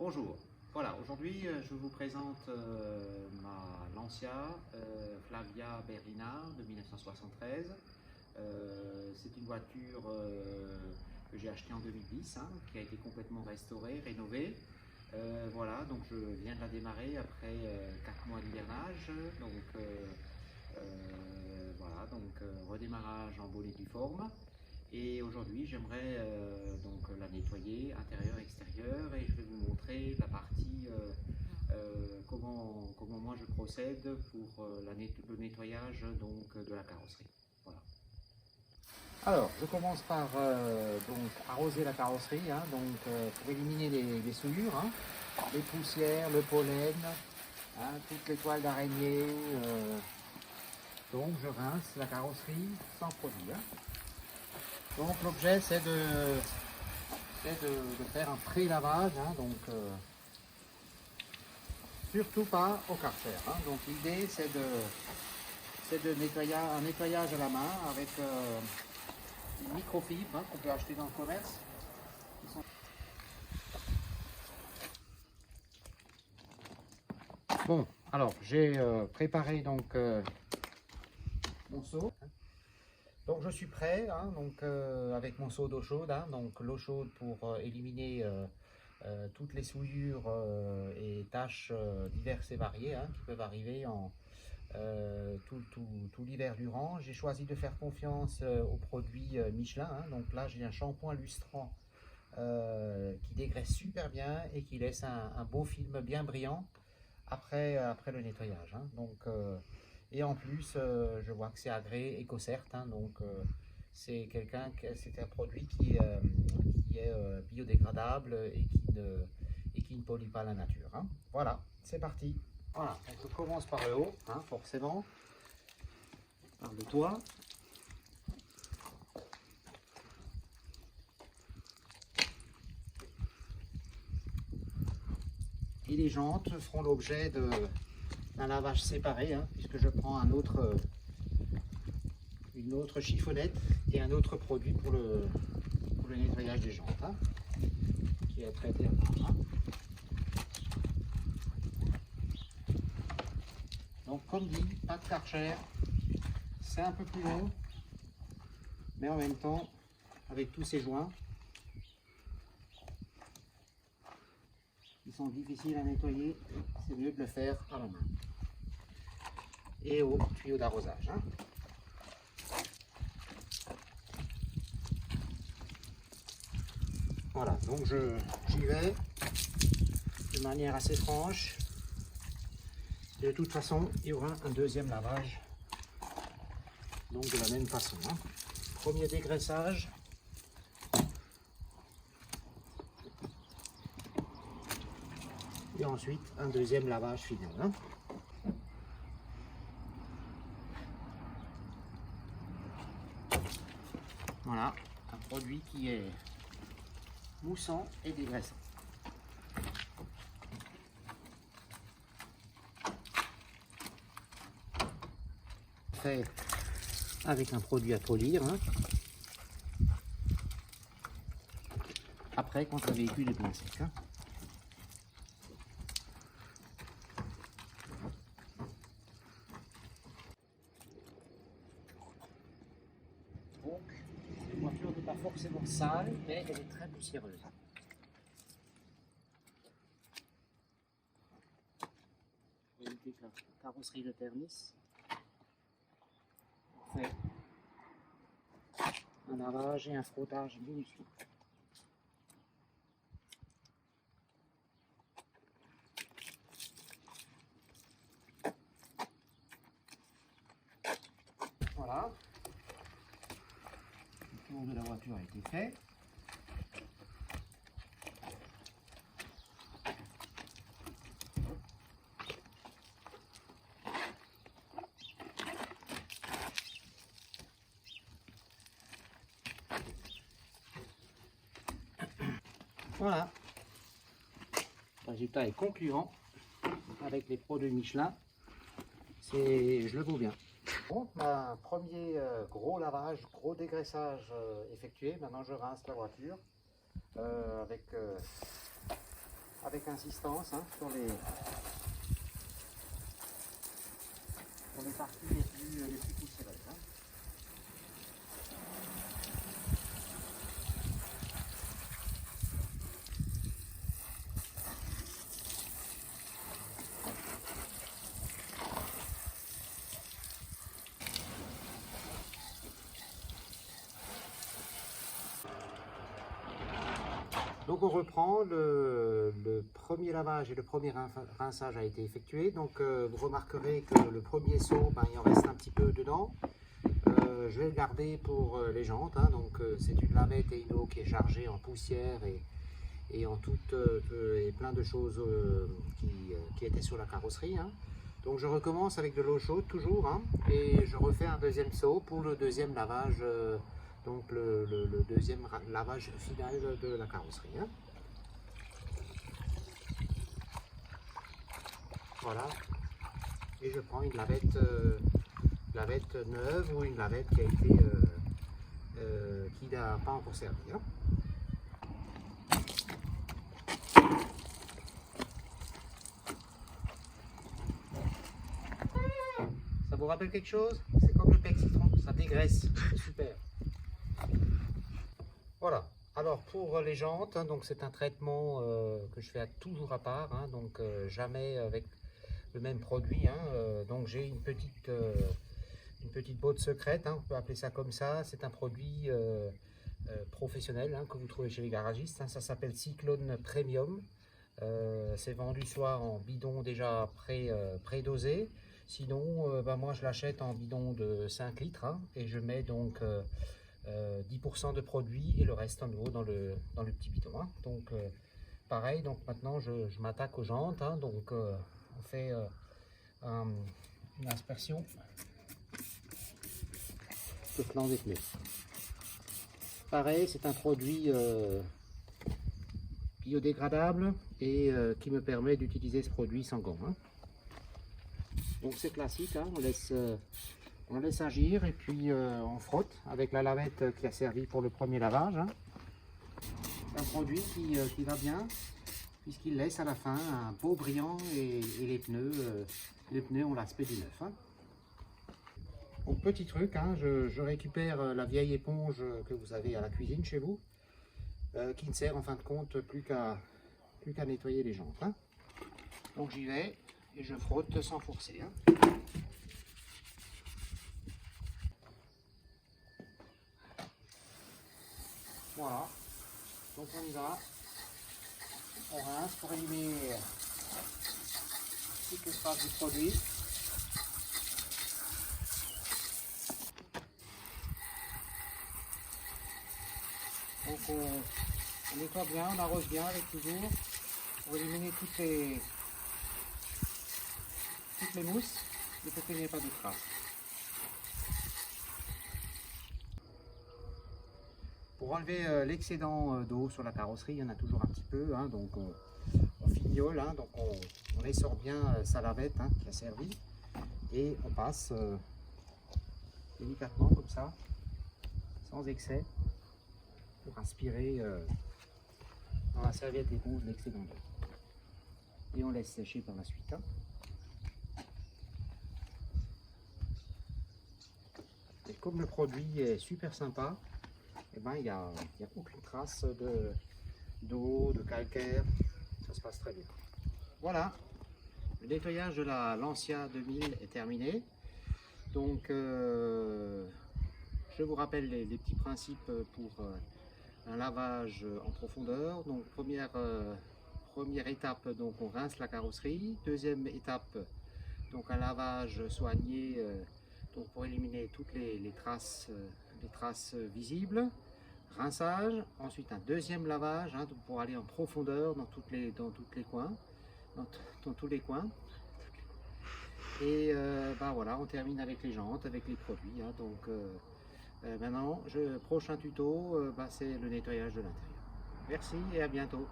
Bonjour, voilà, aujourd'hui je vous présente ma Lancia Flavia Berlina de 1973. C'est une voiture que j'ai achetée en 2010, hein, qui a été complètement restaurée, rénovée. Voilà, donc je viens de la démarrer après 4 mois d'hivernage. Donc voilà, donc redémarrage en bonne et due forme. Et aujourd'hui, j'aimerais donc la nettoyer intérieur extérieur et je vais vous montrer la partie comment moi je procède pour le nettoyage donc de la carrosserie. Voilà. Alors, je commence par donc arroser la carrosserie, hein, donc pour éliminer les souillures, hein, les poussières, le pollen, hein, toutes les toiles d'araignée. Donc je rince la carrosserie sans produit. Hein. Donc l'objet c'est de faire un pré-lavage, hein, donc surtout pas au Karcher. Hein. Donc l'idée c'est de nettoyer un nettoyage à la main avec une microfibre, hein, qu'on peut acheter dans le commerce. Bon, alors j'ai préparé donc mon seau. Donc je suis prêt, hein, donc, avec mon seau d'eau chaude, hein, donc l'eau chaude pour éliminer toutes les souillures et tâches diverses et variées, hein, qui peuvent arriver tout l'hiver durant. J'ai choisi de faire confiance aux produits Michelin, hein, donc là j'ai un shampoing lustrant qui dégraisse super bien et qui laisse un beau film bien brillant après le nettoyage. Hein, donc, et en plus, je vois que c'est agréé EcoCert, hein, donc c'est un produit qui est biodégradable et qui ne pollue pas la nature. Hein. Voilà, c'est parti. Voilà, donc je commence par le haut, hein, forcément, par le toit. Et les jantes feront l'objet d'un lavage séparé, hein, puisque je prends une autre chiffonnette et un autre produit pour le nettoyage des jantes, hein, qui est traité à part. Hein. Donc comme dit, pas de Karcher, c'est un peu plus long, mais en même temps, avec tous ces joints, qui sont difficiles à nettoyer, c'est mieux de le faire à la main. Et au tuyau d'arrosage. Hein. Voilà, donc j'y vais de manière assez franche. Et de toute façon, il y aura un deuxième lavage, donc de la même façon. Hein. Premier dégraissage. Et ensuite, un deuxième lavage final. Hein. Voilà, un produit qui est moussant et dégraissant. Fait avec un produit à polir. Hein. Après, quand le véhicule est bien sec. Hein. Donc, la voiture n'est pas forcément sale, mais elle est très poussiéreuse. Pour éviter que la carrosserie le ternisse, on fait un lavage et un frottage minuscule. Voilà. Le tour de la voiture a été fait. Voilà. Le résultat est concluant avec les produits Michelin. Je le vaux bien. Bon, un premier gros lavage, gros dégraissage effectué. Maintenant, je rince la voiture avec avec insistance hein, sur les parties les plus poussiéreuses. Hein. Donc on reprend, le premier lavage et le premier rinçage a été effectué. Donc vous remarquerez que le premier seau, ben, il en reste un petit peu dedans. Je vais le garder pour les jantes. Hein. Donc c'est une lamette et une eau qui est chargée en poussière et en et plein de choses qui étaient sur la carrosserie. Hein. Donc je recommence avec de l'eau chaude toujours hein, et je refais un deuxième seau pour le deuxième lavage. Donc le deuxième lavage final de la carrosserie. Hein. Voilà. Et je prends une lavette neuve ou une lavette qui a été qui n'a pas encore servi. Hein. Ça vous rappelle quelque chose? C'est comme le pec citron, ça dégraisse, c'est super. Voilà, alors pour les jantes, hein, donc c'est un traitement que je fais toujours à part, hein, donc jamais avec le même produit. Hein, donc j'ai une petite botte secrète, hein, on peut appeler ça comme ça. C'est un produit professionnel hein, que vous trouvez chez les garagistes. Hein, ça s'appelle Cyclone Premium. C'est vendu soit en bidon déjà pré-dosé. Sinon, bah, moi je l'achète en bidon de 5 litres hein, et je mets donc 10% de produit et le reste en eau dans le petit bidon. Hein. Donc pareil, donc maintenant je m'attaque aux jantes. Hein, donc on fait une aspersion de flanc des pneus. Pareil, c'est un produit biodégradable et qui me permet d'utiliser ce produit sans gants. Hein. Donc c'est classique, hein, on laisse agir et puis on frotte avec la lavette qui a servi pour le premier lavage. Hein. C'est un produit qui va bien puisqu'il laisse à la fin un beau brillant et les pneus ont l'aspect du neuf. Hein. Donc petit truc, hein, je récupère la vieille éponge que vous avez à la cuisine chez vous qui ne sert en fin de compte plus qu'à nettoyer les jantes. Hein. Donc j'y vais et je frotte sans forcer. Hein. Voilà, donc on y va, on rince pour éliminer toutes les traces du produit. Donc on nettoie bien, on arrose bien avec toujours pour éliminer toutes les mousses et pour qu'il n'y ait pas de traces. Pour enlever l'excédent d'eau sur la carrosserie, il y en a toujours un petit peu, hein, donc on fignole, hein, donc on essore bien sa lavette hein, qui a servi et on passe délicatement comme ça, sans excès, pour aspirer dans la serviette éponge l'excédent d'eau. Et on laisse sécher par la suite. Hein. Et comme le produit est super sympa, eh ben, il n'y a aucune trace d'eau, de calcaire, ça se passe très bien. Voilà, le nettoyage de la Lancia 2000 est terminé. Donc je vous rappelle les petits principes pour un lavage en profondeur. Donc première étape, donc on rince la carrosserie. Deuxième étape, donc un lavage soigné donc pour éliminer toutes les traces visibles. Rinçage, ensuite un deuxième lavage hein, pour aller en profondeur dans tous les coins. Et bah voilà, on termine avec les jantes, avec les produits. Hein, donc maintenant, prochain tuto, bah, c'est le nettoyage de l'intérieur. Merci et à bientôt.